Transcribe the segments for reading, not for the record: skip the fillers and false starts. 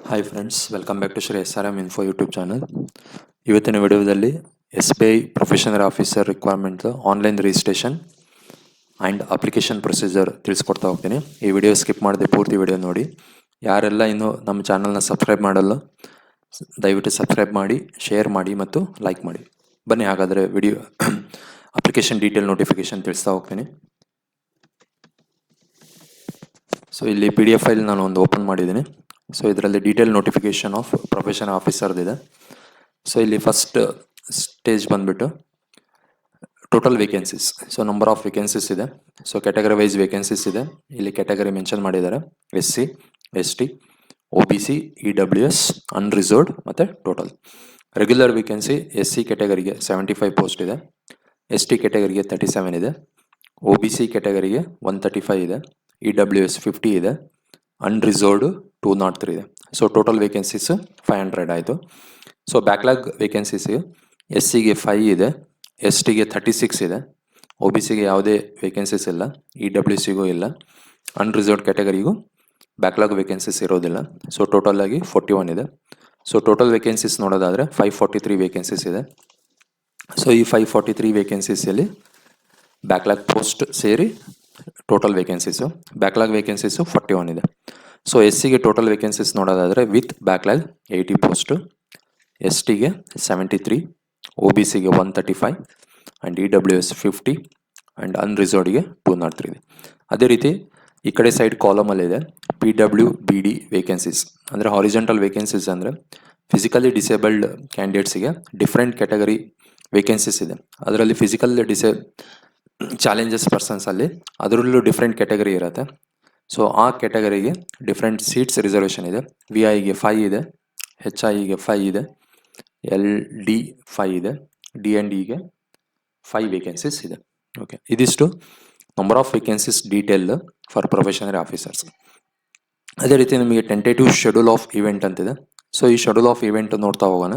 Hi friends, welcome back to Shri SRM info YouTube channel. ಇವತ್ತಿನ ವಿಡಿಯೋದಲ್ಲಿ SBI professional officer requirement online registration and application procedure ತಿಳಿಸ್ಕೊಡ್ತಾ ಹೋಗ್ತೀನಿ. ಈ video skip ಮಾಡದೆ ಪೂರ್ತಿ ವಿಡಿಯೋ ನೋಡಿ. ಯಾರೆಲ್ಲ ಇನ್ನೂ ನಮ್ಮ ಚಾನಲ್ನ ಸಬ್ಸ್ಕ್ರೈಬ್ ಮಾಡಲ್ಲ, ದಯವಿಟ್ಟು ಸಬ್ಸ್ಕ್ರೈಬ್ ಮಾಡಿ, ಶೇರ್ ಮಾಡಿ ಮತ್ತು ಲೈಕ್ ಮಾಡಿ. ಬನ್ನಿ ಹಾಗಾದರೆ ವಿಡಿಯೋ ಅಪ್ಲಿಕೇಶನ್ ಡೀಟೇಲ್ ನೋಟಿಫಿಕೇಶನ್ ತಿಳಿಸ್ತಾ ಹೋಗ್ತೀನಿ. ಸೊ ಇಲ್ಲಿ PDF ಫೈಲ್ ನಾನು ಒಂದು ಓಪನ್ ಮಾಡಿದ್ದೀನಿ. ಸೊ ಇದರಲ್ಲಿ ಡೀಟೇಲ್ ನೋಟಿಫಿಕೇಶನ್ ಆಫ್ ಪ್ರೊಫೆಷನಲ್ ಆಫೀಸರ್ದಿದೆ. ಸೊ ಇಲ್ಲಿ ಫಸ್ಟ್ ಸ್ಟೇಜ್ ಬಂದುಬಿಟ್ಟು total vacancies. So number of vacancies ಇದೆ. ಸೊ ಕ್ಯಾಟಗರಿ ವೈಸ್ ವೇಕೆನ್ಸೀಸ್ ಇದೆ. ಇಲ್ಲಿ ಕ್ಯಾಟಗರಿ ಮೆನ್ಷನ್ ಮಾಡಿದ್ದಾರೆ: SC, ST, OBC, EWS, unreserved ಮತ್ತು ಟೋಟಲ್. ರೆಗ್ಯುಲರ್ ವೇಕೆನ್ಸಿ SC ಕ್ಯಾಟಗರಿಗೆ 75 ಪೋಸ್ಟ್ ಇದೆ, ST ಕ್ಯಾಟಗರಿಗೆ 37 ಇದೆ, OBC ಕ್ಯಾಟಗರಿಗೆ 135 ಇದೆ, EWS 50 ಇದೆ, ಅನ್ರಿಸರ್ವ್ಡ್ 203 ಇದೆ. ಸೊ ಟೋಟಲ್ ವೇಕೆನ್ಸೀಸ್ 500 ಆಯಿತು. ಸೊ ಬ್ಯಾಕ್ಲಾಗ್ ವೇಕೆನ್ಸೀಸ್ಗೆ SCಗೆ 5 ಇದೆ, STಗೆ 36 ಇದೆ, OBCಗೆ ಯಾವುದೇ ವೇಕೆನ್ಸೀಸ್ ಇಲ್ಲ, EWCಗೂ ಇಲ್ಲ, ಅನ್ರಿಸರ್ವ್ಡ್ ಕ್ಯಾಟಗರಿಗೂ ಬ್ಯಾಕ್ಲಾಗ್ ವೇಕೆನ್ಸೀಸ್ ಇರೋದಿಲ್ಲ. ಸೊ ಟೋಟಲ್ ಆಗಿ 41 ಇದೆ. ಸೊ ಟೋಟಲ್ ವೇಕೆನ್ಸೀಸ್ ನೋಡೋದಾದರೆ 543 ವೇಕೆನ್ಸೀಸ್ ಇದೆ. ಸೊ ಈ 543 ವೇಕೆನ್ಸೀಸಲ್ಲಿ ಬ್ಯಾಕ್ಲಾಗ್ ಪೋಸ್ಟ್ ಸೇರಿ ಟೋಟಲ್ ವೇಕೆನ್ಸೀಸು, ಬ್ಯಾಕ್ಲಾಗ್ ವೇಕೆನ್ಸೀಸು 41 ಇದೆ. ಸೊ SCಗೆ ಟೋಟಲ್ ವೇಕೆನ್ಸೀಸ್ ನೋಡೋದಾದರೆ ವಿತ್ ಬ್ಯಾಕ್ಲಾಗ್ 80 ಪೋಸ್ಟು, STಗೆ 73, OBCಗೆ 135 ಆ್ಯಂಡ್ EWS 50 ಆ್ಯಂಡ್ ಅನ್ರಿಸರ್ವ್ಡ್ಗೆ 203 ಇದೆ. ಅದೇ ರೀತಿ ಈ ಕಡೆ ಸೈಡ್ ಕಾಲಮಲ್ಲಿದೆ PWBD ವೇಕೆನ್ಸೀಸ್. ಅಂದರೆ ಹಾರಿಜೆಂಟಲ್ ವೇಕೆನ್ಸೀಸ್ ಅಂದರೆ ಫಿಸಿಕಲಿ ಡಿಸೇಬಲ್ಡ್ ಕ್ಯಾಂಡಿಡೇಟ್ಸಿಗೆ ಡಿಫ್ರೆಂಟ್ ಕ್ಯಾಟಗರಿ ವೇಕೆನ್ಸೀಸ್ ಇದೆ. ಅದರಲ್ಲಿ ಫಿಸಿಕಲ್ ಚಾಲೆಂಜಸ್ ಪರ್ಸನ್ಸಲ್ಲಿ ಅದರಲ್ಲೂ ಡಿಫ್ರೆಂಟ್ ಕ್ಯಾಟಗರಿ ಇರುತ್ತೆ. ಸೊ ಆ ಕ್ಯಾಟಗರಿಗೆ ಡಿಫ್ರೆಂಟ್ ಸೀಟ್ಸ್ ರಿಸರ್ವೇಷನ್ ಇದೆ. VIಗೆ 5 ಇದೆ, HIಗೆ 5 ಇದೆ, LD 5 ಇದೆ, D&Eಗೆ 5 ವೇಕೆನ್ಸೀಸ್ ಇದೆ. ಓಕೆ, ಇದಿಷ್ಟು number of vacancies detail for professional officers. ಅದೇ ರೀತಿ ನಿಮಗೆ ಟೆಂಟೇಟಿವ್ ಶೆಡ್ಯೂಲ್ ಆಫ್ ಇವೆಂಟ್ ಅಂತಿದೆ. ಸೊ ಈ ಶೆಡ್ಯೂಲ್ ಆಫ್ ಇವೆಂಟ್ ನೋಡ್ತಾ ಹೋಗೋಣ.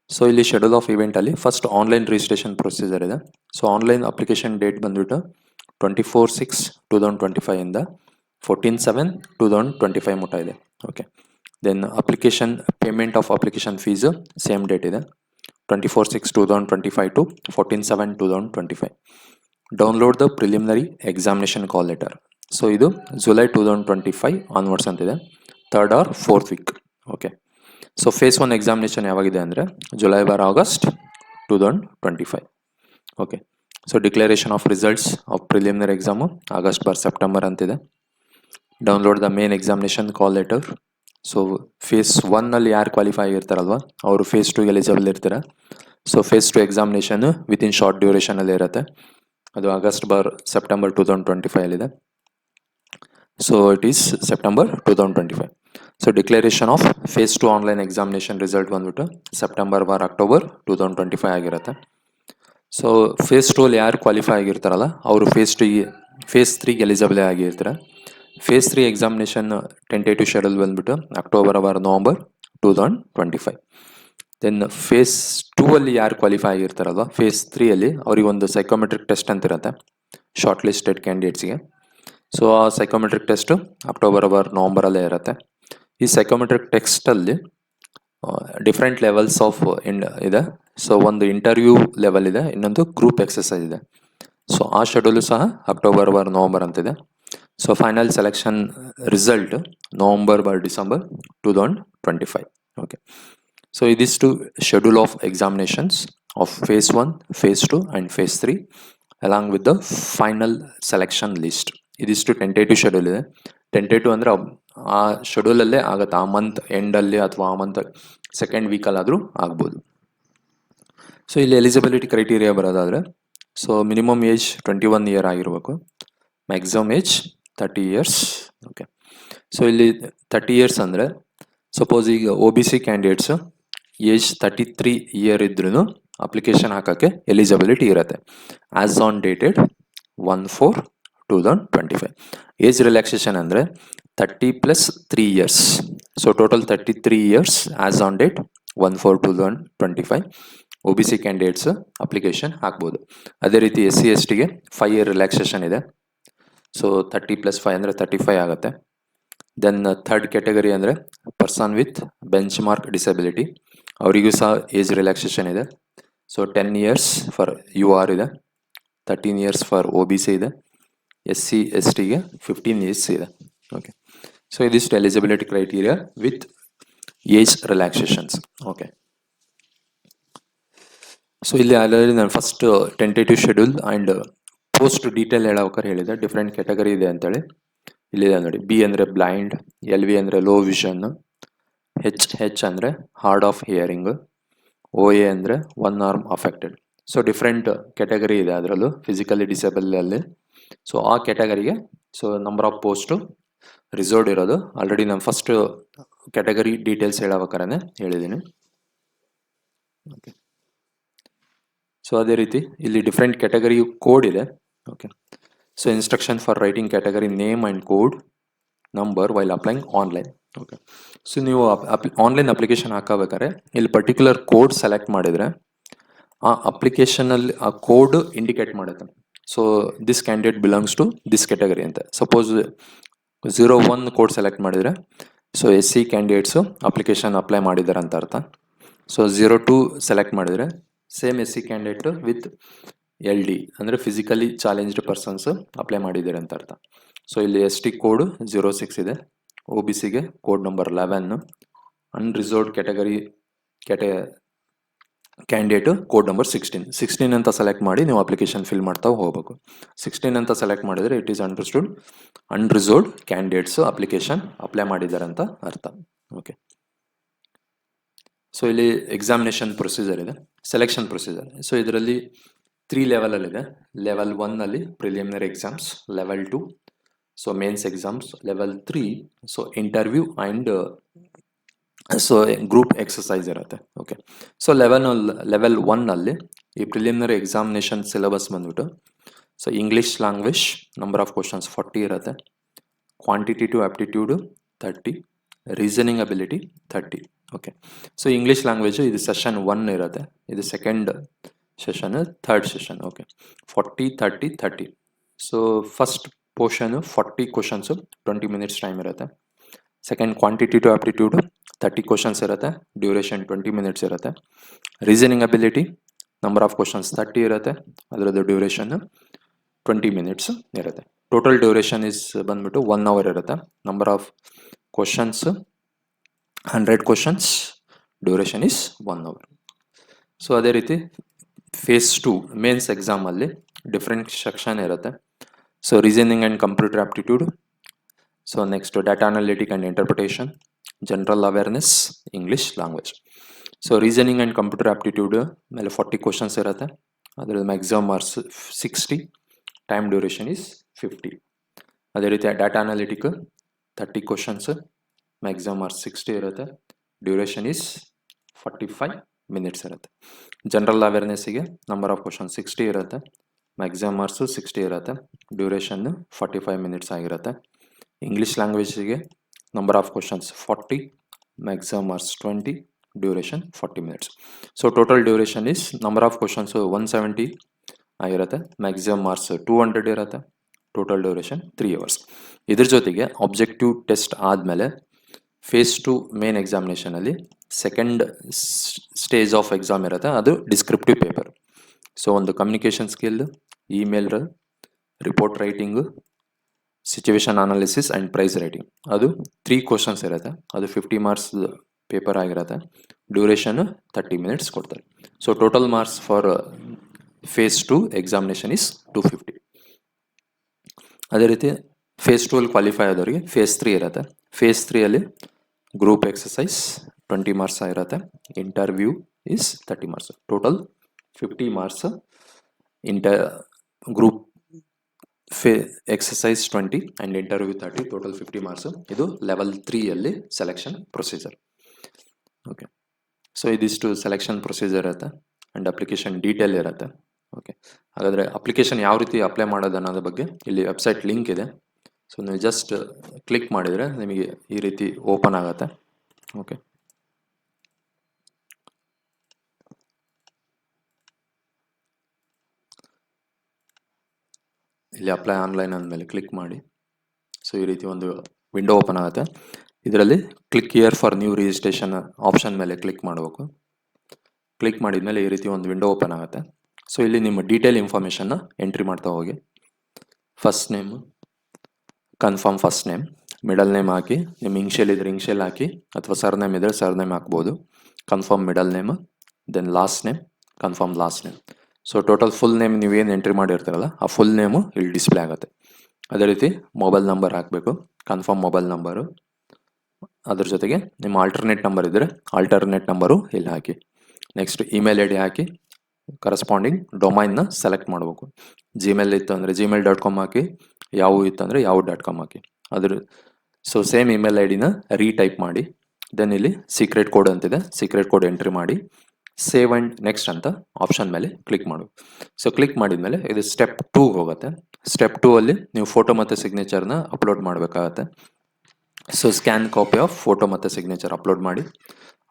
ಸೊ ಇಲ್ಲಿ ಶೆಡ್ಯೂಲ್ ಆಫ್ ಇವೆಂಟಲ್ಲಿ ಫಸ್ಟ್ ಆನ್ಲೈನ್ ರಿಜಿಸ್ಟ್ರೇಷನ್ ಪ್ರೊಸೀಜರ್ ಇದೆ. ಸೊ ಆನ್ಲೈನ್ ಅಪ್ಲಿಕೇಶನ್ ಡೇಟ್ ಬಂದುಬಿಟ್ಟು 24/6/2025 ಇಂದ 14/7/2025 ಮುಟ ಇದೆ. Okay, then application payment of application fees same date ಇದೆ, 24/6/2025 to 14/7/2025. Download the preliminary examination call letter. So ಇದು ಜುಲೈ 2025 ಆನ್ವರ್ಡ್ಸ್ ಅಂತಿದೆ, 3rd or 4th week. Okay, so phase 1 examination ಯಾವಾಗಿದೆ ಅಂದರೆ July August 2025. Okay, so declaration of results of preliminary exam August September ಅಂತಿದೆ. Download the main examination call letter. So phase 1ನಲ್ಲಿ ಯಾರು qualify ಆಗಿರ್ತಾರಲ್ವ ಅವರು phase 2 eligible ಇರ್ತಾರೆ. So phase 2 examination within short ಡ್ಯೂರೇಷನಲ್ಲಿ ಇರುತ್ತೆ. ಅದು September 2025 so it is September 2025. So declaration of phase 2 online examination result ಬಂದ್ಬಿಟ್ಟು ಸೆಪ್ಟೆಂಬರ್ ಅಕ್ಟೋಬರ್ 2025 ಆಗಿರುತ್ತೆ. ಸೊ ಫೇಸ್ 2ಅಲ್ಲಿ ಯಾರು ಕ್ವಾಲಿಫೈ ಆಗಿರ್ತಾರಲ್ಲ ಅವರು ಫೇಸ್ 3ಗೆ ಎಲಿಜಿಬಲ್ ಆಗಿರ್ತಾರೆ. ಫೇಸ್ 3 ಎಕ್ಸಾಮಿನೇಷನ್ ಟೆಂಟೇಟಿವ್ ಶೆಡ್ಯೂಲ್ ಬಂದ್ಬಿಟ್ಟು ನವೆಂಬರ್ 2025. ದೆನ್ ಫೇಸ್ 2ಅಲ್ಲಿ ಯಾರು ಕ್ವಾಲಿಫೈ ಆಗಿರ್ತಾರಲ್ವ ಫೇಸ್ 3ಅಲ್ಲಿ ಅವರಿಗೊಂದು ಸೈಕೋಮೆಟ್ರಿಕ್ ಟೆಸ್ಟ್ ಅಂತಿರುತ್ತೆ ಶಾರ್ಟ್ ಲಿಸ್ಟೆಡ್ ಕ್ಯಾಂಡಿಡೇಟ್ಸ್ಗೆ. ಸೊ ಆ ಸೈಕೋಮೆಟ್ರಿಕ್ ಟೆಸ್ಟು ನವೆಂಬರಲ್ಲೇ ಇರುತ್ತೆ. ಈ ಸೈಕೋಮೆಟ್ರಿಕ್ ಟೆಸ್ಟಲ್ಲಿ ಡಿಫ್ರೆಂಟ್ ಲೆವೆಲ್ಸ್ ಆಫ್ ಇದೆ. ಸೊ ಒಂದು ಇಂಟರ್ವ್ಯೂ ಲೆವೆಲ್ ಇದೆ, ಇನ್ನೊಂದು ಗ್ರೂಪ್ ಎಕ್ಸಸೈಸ್ ಇದೆ. ಸೊ ಆ ಶೆಡ್ಯೂಲು ಸಹ ನವೆಂಬರ್ ಅಂತಿದೆ. So final selection result December 2025. Okay, so ಇದಿಷ್ಟು schedule of examinations of phase 1, phase 2 and phase 3 along with the final selection list. ಇದಿಷ್ಟು ಟೆಂಟೇಟಿವ್ ಶೆಡ್ಯೂಲ್ ಇದೆ. ಟೆಂಟೇಟಿವ್ ಅಂದರೆ ಆ ಶೆಡ್ಯೂಲಲ್ಲೇ ಆಗುತ್ತೆ, ಆ ಮಂತ್ ಎಂಡಲ್ಲಿ ಅಥವಾ ಆ ಮಂತ್ ಸೆಕೆಂಡ್ ವೀಕಲ್ಲಾದರೂ ಆಗ್ಬೋದು. ಸೊ ಇಲ್ಲಿ ಎಲಿಜಿಬಿಲಿಟಿ ಕ್ರೈಟೀರಿಯಾ ಬರೋದಾದರೆ ಸೊ ಮಿನಿಮಮ್ ಏಜ್ 21 ಇಯರ್ ಆಗಿರಬೇಕು, maximum age 30 years. Okay, so ಇಲ್ಲಿ 30 ಇಯರ್ಸ್ ಅಂದರೆ ಸಪೋಸ್ ಈಗ OBC ಕ್ಯಾಂಡಿಡೇಟ್ಸು ಏಜ್ 33 ಇಯರ್ ಇದ್ರೂ ಅಪ್ಲಿಕೇಶನ್ ಹಾಕೋಕ್ಕೆ ಎಲಿಜಿಬಿಲಿಟಿ ಇರುತ್ತೆ as on dated 1/4/2025. Age relaxation ಅಂದರೆ 30 + 3 years. So total 33 years as on date 1/4/2025 OBC candidates application ಹಾಕ್ಬೋದು. ಅದೇ ರೀತಿ SC STಗೆ 5 ಇಯರ್ ರಿಲ್ಯಾಕ್ಸೇಷನ್ ಇದೆ. ಸೊ 30 + 5 ಅಂದರೆ 35 ಆಗುತ್ತೆ. ದೆನ್ ಥರ್ಡ್ ಕ್ಯಾಟಗರಿ ಅಂದರೆ person with bench mark disability, ಅವರಿಗೂ ಸಹ ಏಜ್ ರಿಲ್ಯಾಕ್ಸೇಷನ್ ಇದೆ. ಸೊ 10 ಇಯರ್ಸ್ ಫಾರ್ UR ಇದೆ, 13 ಇಯರ್ಸ್ ಫಾರ್ OBC ಇದೆ, SC/STಗೆ 15 ಇಯರ್ಸ್ ಇದೆ. ಓಕೆ, ಸೊ ಇದಿಷ್ಟು eligibility criteria with age relaxations. Okay, so ಇಲ್ಲಿ ಆಲ್ರೆಡಿ ನಾನು first tentative schedule and post detail ಹೇಳೋಕ್ಕಾರೆ ಹೇಳಿದೆ, ಡಿಫ್ರೆಂಟ್ ಕ್ಯಾಟಗರಿ ಇದೆ ಅಂತೇಳಿ. ಇಲ್ಲಿದೆ ನೋಡಿ, B ಅಂದರೆ ಬ್ಲೈಂಡ್, LV ಅಂದರೆ ಲೋ ವಿಷನ್, H ಅಂದರೆ ಹಾರ್ಡ್ ಆಫ್ ಹಿಯರಿಂಗ್, OA ಅಂದರೆ one arm affected. So different category ಇದೆ ಅದರಲ್ಲೂ ಫಿಸಿಕಲಿ ಡಿಸೇಬಲ್ ಅಲ್ಲಿ. ಸೊ ಆ ಕ್ಯಾಟಗರಿಗೆ so number of post reserved ಇರೋದು ಆಲ್ರೆಡಿ ನಾನು ಫಸ್ಟ್ ಕ್ಯಾಟಗರಿ ಡೀಟೇಲ್ಸ್ ಹೇಳೋಬೇಕಾರೆ ಹೇಳಿದ್ದೀನಿ. ಓಕೆ, ಸೊ ಅದೇ ರೀತಿ ಇಲ್ಲಿ ಡಿಫ್ರೆಂಟ್ ಕ್ಯಾಟಗರಿ ಕೋಡ್ ಇದೆ. Okay, so instruction for writing category name and code number while applying online. Okay, so ನೀವು ಆನ್ಲೈನ್ ಅಪ್ಲಿಕೇಶನ್ ಹಾಕೋಬೇಕಾದ್ರೆ ಇಲ್ಲಿ ಪರ್ಟಿಕ್ಯುಲರ್ ಕೋಡ್ ಸೆಲೆಕ್ಟ್ ಮಾಡಿದರೆ ಆ ಅಪ್ಲಿಕೇಶನಲ್ಲಿ ಆ ಕೋಡ್ ಇಂಡಿಕೇಟ್ ಮಾಡುತ್ತೆ. So this candidate belongs to this category ಅಂತ. ಸಪೋಸ್ 01 ಕೋಡ್ ಸೆಲೆಕ್ಟ್ ಮಾಡಿದರೆ so SC candidates application apply ಮಾಡಿದ್ದಾರೆ ಅಂತ ಅರ್ಥ. ಸೊ 02 ಸೆಲೆಕ್ಟ್ ಮಾಡಿದರೆ same SC candidate with LD ಅಂದರೆ ಫಿಸಿಕಲಿ ಚಾಲೆಂಜ್ಡ್ ಪರ್ಸನ್ಸ್ ಅಪ್ಲೈ ಮಾಡಿದ್ದಾರೆ ಅಂತ ಅರ್ಥ. ಸೊ ಇಲ್ಲಿ ST ಕೋಡ್ 06 ಇದೆ, OBCಗೆ code number 11, unreserved category candidate code number 16 ಅಂತ ಸೆಲೆಕ್ಟ್ ಮಾಡಿ ನೀವು ಅಪ್ಲಿಕೇಶನ್ ಫಿಲ್ ಮಾಡ್ತಾ ಹೋಗಬೇಕು. 16 ಅಂತ ಸೆಲೆಕ್ಟ್ ಮಾಡಿದರೆ it is unreserved candidates application apply ಮಾಡಿದ್ದಾರೆ ಅಂತ ಅರ್ಥ. ಓಕೆ, ಸೊ ಇಲ್ಲಿ ಎಕ್ಸಾಮಿನೇಷನ್ ಪ್ರೊಸೀಜರ್ ಇದೆ, ಸೆಲೆಕ್ಷನ್ ಪ್ರೊಸೀಜರ್. ಸೊ ಇದರಲ್ಲಿ 3 ಲೆವೆಲಲ್ಲಿದೆ. Level 1 preliminary exams, level 2 so mains exams, level 3 so interview and so group exercise ಇರುತ್ತೆ. ಓಕೆ, ಸೊ ಲೆವೆಲ್ 1 ಈ ಪ್ರಿಲಿಮಿನರಿ ಎಕ್ಸಾಮಿನೇಷನ್ ಸಿಲೆಬಸ್ ಬಂದ್ಬಿಟ್ಟು so English language number of questions 40 ಇರುತ್ತೆ, quantitative aptitude 30, reasoning ability 30. Okay, so English language ಇದು session 1 ಇರುತ್ತೆ, ಇದು second session, third session. Okay, 40, 30, 30. So first portion 40 questions 20 minutes time ಇರುತ್ತೆ. Second quantitative aptitude 30 questions ಇರುತ್ತೆ, duration 20 minutes ಇರುತ್ತೆ. Reasoning ability number of questions 30 ಇರುತ್ತೆ, ಅದರದ್ದು duration 20 minutes ಇರುತ್ತೆ. Total duration is ಬಂದ್ಬಿಟ್ಟು 1 hour ಇರುತ್ತೆ. Number of questions 100 questions, duration is 1 hour. So ಅದೇ ರೀತಿ ಫೇಸ್ 2 ಮೇನ್ಸ್ ಎಕ್ಸಾಮಲ್ಲಿ ಡಿಫ್ರೆಂಟ್ ಸೆಕ್ಷನ್ ಇರುತ್ತೆ. So reasoning and computer aptitude, so next data analytic and interpretation, general awareness, English language. So reasoning and computer aptitude ಮೇಲೆ 40 questions ಇರುತ್ತೆ, ಅದರಲ್ಲಿ maximum marks 60, time duration is 50. ಅದೇ ರೀತಿ data analytic 30 questions, maximum marks 60 ಇರುತ್ತೆ, duration is 45 minutes ಇರುತ್ತೆ. General ಅವೇರ್ನೆಸ್ಸಿಗೆ number of question 60 ಇರುತ್ತೆ, maximum marks 60 ಇರುತ್ತೆ, ಡ್ಯೂರೇಷನ್ನು 45 ಮಿನಿಟ್ಸ್ ಆಗಿರುತ್ತೆ. ಇಂಗ್ಲೀಷ್ ಲ್ಯಾಂಗ್ವೇಜಿಗೆ number of questions 40, maximum marks 20, duration 40 minutes. So total duration is number of questions 170 ಆಗಿರುತ್ತೆ, maximum marks 200 ಇರುತ್ತೆ, total duration 3 hours. ಇದ್ರ ಜೊತೆಗೆ ಆಬ್ಜೆಕ್ಟಿವ್ ಟೆಸ್ಟ್ ಆದಮೇಲೆ ಫೇಸ್ 2 ಮೇನ್ ಎಕ್ಸಾಮಿನೇಷನಲ್ಲಿ ಸೆಕೆಂಡ್ ಸ್ಟೇಜ್ ಆಫ್ ಎಕ್ಸಾಮ್ ಇರುತ್ತೆ, ಅದು ಡಿಸ್ಕ್ರಿಪ್ಟಿವ್ ಪೇಪರ್. ಸೊ ಒಂದು communication skill, email, report writing, situation analysis and precis writing, ಅದು 3 ಕ್ವಶನ್ಸ್ ಇರುತ್ತೆ, ಅದು 50 ಮಾರ್ಕ್ಸ್ ಪೇಪರ್ ಆಗಿರುತ್ತೆ, ಡ್ಯೂರೇಷನ್ 30 ಮಿನಿಟ್ಸ್ ಕೊಡ್ತಾರೆ. So total marks for phase 2 examination is 250. ಅದೇ ರೀತಿ ಫೇಸ್ 2 ಕ್ವಾಲಿಫೈ ಆದವರಿಗೆ ಫೇಸ್ 3 ಇರುತ್ತೆ. ಫೇಸ್ 3 ಗ್ರೂಪ್ ಎಕ್ಸಸೈಸ್ 20 ಮಾರ್ಕ್ಸ್ ಇರುತ್ತೆ, interview is 30 marks, total 50 marks. Group exercise 20 and interview 30, total 50 marks. ಇದು level 3 selection procedure. Okay, so ಇದಿಷ್ಟು selection procedure ಇರುತ್ತೆ and application detail ಇರುತ್ತೆ. Okay, ಹಾಗಾದರೆ application ಯಾವ ರೀತಿ ಅಪ್ಲೈ ಮಾಡೋದು ಅನ್ನೋದ್ರ ಬಗ್ಗೆ ಇಲ್ಲಿ ವೆಬ್ಸೈಟ್ ಲಿಂಕ್ ಇದೆ. ಸೊ ನೀವು ಜಸ್ಟ್ ಕ್ಲಿಕ್ ಮಾಡಿದರೆ ನಿಮಗೆ ಈ ರೀತಿ ಓಪನ್ ಆಗುತ್ತೆ. ಓಕೆ, ಇಲ್ಲಿ ಅಪ್ಲೈ ಆನ್ಲೈನ್ ಅಂದಮೇಲೆ ಕ್ಲಿಕ್ ಮಾಡಿ. ಸೊ ಈ ರೀತಿ ಒಂದು ವಿಂಡೋ ಓಪನ್ ಆಗುತ್ತೆ. ಇದರಲ್ಲಿ click here for new registration option ಮೇಲೆ ಕ್ಲಿಕ್ ಮಾಡಬೇಕು. ಕ್ಲಿಕ್ ಮಾಡಿದ ಮೇಲೆ ಈ ರೀತಿ ಒಂದು ವಿಂಡೋ ಓಪನ್ ಆಗುತ್ತೆ. ಸೊ ಇಲ್ಲಿ ನಿಮ್ಮ ಡೀಟೇಲ್ ಇನ್ಫಾರ್ಮೇಷನ್ನ ಎಂಟ್ರಿ ಮಾಡ್ತಾ ಹೋಗಿ. First name confirm first name, middle name ಹಾಕಿ, ನಿಮ್ಮ ಇನ್ಷಿಯಲ್ ಇದ್ರೆ ಇನ್ಷಿಯಲ್ ಹಾಕಿ ಅಥವಾ ಸರ್ನೇಮ್ ಇದ್ರೆ ಸರ್ನೇಮ್ ಹಾಕ್ಬೋದು. Confirm middle name, then last name, confirm last name. So total full name ನೀವೇನು ಎಂಟ್ರಿ ಮಾಡಿರ್ತೀರಲ್ಲ ಆ ಫುಲ್ ನೇಮು ಇಲ್ಲಿ ಡಿಸ್ಪ್ಲೇ ಆಗುತ್ತೆ. ಅದೇ ರೀತಿ ಮೊಬೈಲ್ ನಂಬರ್ ಹಾಕಬೇಕು, ಕನ್ಫರ್ಮ್ ಮೊಬೈಲ್ ನಂಬರು. ಅದ್ರ ಜೊತೆಗೆ ನಿಮ್ಮ ಆಲ್ಟರ್ನೇಟ್ ನಂಬರ್ ಇದ್ದರೆ ಆಲ್ಟರ್ನೇಟ್ ನಂಬರು ಇಲ್ಲಿ ಹಾಕಿ. ನೆಕ್ಸ್ಟ್ ಇಮೇಲ್ ಐ ಡಿ ಹಾಕಿ, ಕರೆಸ್ಪಾಂಡಿಂಗ್ ಡೊಮೈನ್ನ ಸೆಲೆಕ್ಟ್ ಮಾಡಬೇಕು. ಜಿಮೇಲ್ ಇತ್ತು ಅಂದರೆ gmail.com ಹಾಕಿ, ಯಾವು ಇತ್ತು ಅಂದರೆ yahoo.com ಹಾಕಿ. ಸೊ ಸೇಮ್ ಇಮೇಲ್ ಐ ಡಿನ ರೀಟೈಪ್ ಮಾಡಿ, ದೆನ್ ಇಲ್ಲಿ ಸೀಕ್ರೆಟ್ ಕೋಡ್ ಅಂತಿದೆ, ಸೀಕ್ರೆಟ್ ಕೋಡ್ ಎಂಟ್ರಿ ಮಾಡಿ, ಸೇವ್ ಆ್ಯಂಡ್ ನೆಕ್ಸ್ಟ್ ಅಂತ ಆಪ್ಷನ್ ಮೇಲೆ ಕ್ಲಿಕ್ ಮಾಡು. ಸೊ ಕ್ಲಿಕ್ ಮಾಡಿದ ಮೇಲೆ ಇದು ಸ್ಟೆಪ್ 2 ಹೋಗುತ್ತೆ. ಸ್ಟೆಪ್ 2 ಅಲ್ಲಿ ನೀವು ಫೋಟೋ ಮತ್ತು ಸಿಗ್ನೇಚರ್ನ ಅಪ್ಲೋಡ್ ಮಾಡಬೇಕಾಗತ್ತೆ. So scan copy of photo ಮತ್ತು ಸಿಗ್ನೇಚರ್ ಅಪ್ಲೋಡ್ ಮಾಡಿ.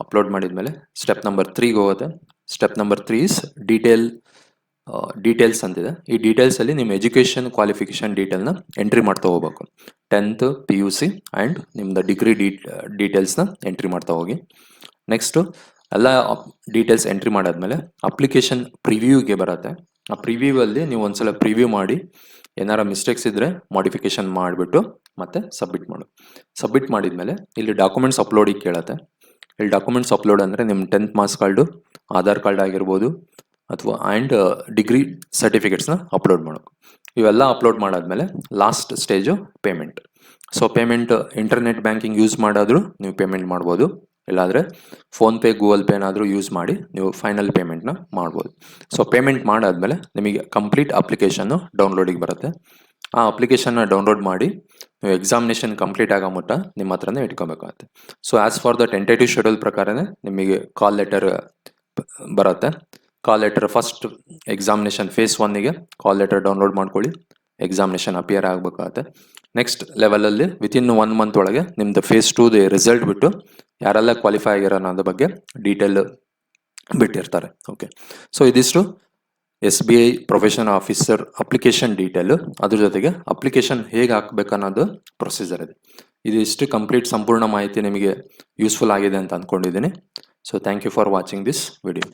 ಅಪ್ಲೋಡ್ ಮಾಡಿದ ಮೇಲೆ ಸ್ಟೆಪ್ ನಂಬರ್ 3ಗೆ ಹೋಗುತ್ತೆ. ಸ್ಟೆಪ್ ನಂಬರ್ 3 ಇಸ್ ಡೀಟೇಲ್ಸ್ ಅಂತಿದೆ. ಈ ಡೀಟೇಲ್ಸಲ್ಲಿ ನಿಮ್ಮ ಎಜುಕೇಷನ್ ಕ್ವಾಲಿಫಿಕೇಷನ್ ಡೀಟೇಲ್ನ ಎಂಟ್ರಿ ಮಾಡ್ತಾ ಹೋಗ್ಬೇಕು. 10th PUC ಆ್ಯಂಡ್ ನಿಮ್ಮದು ಡಿಗ್ರಿ ಡೀಟೇಲ್ಸ್ನ ಎಂಟ್ರಿ ಮಾಡ್ತಾ ಹೋಗಿ. ನೆಕ್ಸ್ಟು ಎಲ್ಲ ಡೀಟೇಲ್ಸ್ ಎಂಟ್ರಿ ಮಾಡಾದ್ಮೇಲೆ ಅಪ್ಲಿಕೇಶನ್ ಪ್ರಿವ್ಯೂಗೆ ಬರುತ್ತೆ. ಆ ಪ್ರಿವ್ಯೂವಲ್ಲಿ ನೀವು ಒಂದ್ಸಲ ಪ್ರಿವ್ಯೂ ಮಾಡಿ, ಏನಾರ ಮಿಸ್ಟೇಕ್ಸ್ ಇದ್ದರೆ ಮಾಡಿಫಿಕೇಶನ್ ಮಾಡಿಬಿಟ್ಟು ಮತ್ತೆ ಸಬ್ಮಿಟ್ ಮಾಡು. ಸಬ್ಮಿಟ್ ಮಾಡಿದ್ಮೇಲೆ ಇಲ್ಲಿ ಡಾಕ್ಯುಮೆಂಟ್ಸ್ ಅಪ್ಲೋಡಿಗೆ ಕೇಳುತ್ತೆ. ಇಲ್ಲಿ ಡಾಕ್ಯುಮೆಂಟ್ಸ್ ಅಪ್ಲೋಡ್ ಅಂದರೆ ನಿಮ್ಮ 10th marks card, Aadhaar card ಆಗಿರ್ಬೋದು, ಅಥವಾ ಆ್ಯಂಡ್ ಡಿಗ್ರಿ ಸರ್ಟಿಫಿಕೇಟ್ಸ್ನ ಅಪ್ಲೋಡ್ ಮಾಡೋದು. ಇವೆಲ್ಲ ಅಪ್ಲೋಡ್ ಮಾಡಾದ್ಮೇಲೆ last stage payment. So payment internet banking use ಮಾಡಾದರೂ ನೀವು ಪೇಮೆಂಟ್ ಮಾಡ್ಬೋದು, ಇಲ್ಲಾಂದರೆ ಫೋನ್ಪೇ ಗೂಗಲ್ ಪೇ ಏನಾದರೂ ಯೂಸ್ ಮಾಡಿ ನೀವು ಫೈನಲ್ ಪೇಮೆಂಟ್ನ ಮಾಡ್ಬೋದು. ಸೊ ಪೇಮೆಂಟ್ ಮಾಡಾದ್ಮೇಲೆ ನಿಮಗೆ ಕಂಪ್ಲೀಟ್ ಅಪ್ಲಿಕೇಶನ್ನು ಡೌನ್ಲೋಡಿಗೆ ಬರುತ್ತೆ. ಆ ಅಪ್ಲಿಕೇಶನ್ನ ಡೌನ್ಲೋಡ್ ಮಾಡಿ ನೀವು ಎಕ್ಸಾಮಿನೇಷನ್ ಕಂಪ್ಲೀಟ್ ಆಗೋ ಮಟ್ಟ ನಿಮ್ಮ ಹತ್ರನೇ ಇಟ್ಕೋಬೇಕಾಗುತ್ತೆ. So as far the tentative schedule ಪ್ರಕಾರನೇ ನಿಮಗೆ ಕಾಲ್ ಲೆಟರ್ ಬರುತ್ತೆ. Call letter first examination phase 1ಗೆ ಕಾಲ್ ಲೆಟರ್ ಡೌನ್ಲೋಡ್ ಮಾಡ್ಕೊಳ್ಳಿ, ಎಕ್ಸಾಮಿನೇಷನ್ ಅಪಿಯರ್ ಆಗಬೇಕಾಗತ್ತೆ. ನೆಕ್ಸ್ಟ್ ಲೆವೆಲಲ್ಲಿ ವಿತಿನ್ 1 ಮಂತ್ ಒಳಗೆ ನಿಮ್ಮದು ಫೇಸ್ 2ದು ರಿಸಲ್ಟ್ ಬಿಟ್ಟು ಯಾರೆಲ್ಲ ಕ್ವಾಲಿಫೈ ಆಗಿರೋ ಅನ್ನೋದ್ರ ಬಗ್ಗೆ ಡೀಟೇಲ್ ಬಿಟ್ಟಿರ್ತಾರೆ. ಓಕೆ, ಸೊ ಇದಿಷ್ಟು SBI professional officer application detail, ಅದ್ರ ಜೊತೆಗೆ ಅಪ್ಲಿಕೇಶನ್ ಹೇಗೆ ಹಾಕ್ಬೇಕನ್ನೋದು ಪ್ರೊಸೀಜರ್ ಇದೆ. ಇದಿಷ್ಟು ಕಂಪ್ಲೀಟ್ ಸಂಪೂರ್ಣ ಮಾಹಿತಿ ನಿಮಗೆ ಯೂಸ್ಫುಲ್ ಆಗಿದೆ ಅಂತ ಅಂದ್ಕೊಂಡಿದ್ದೀನಿ. So thank you for watching this video.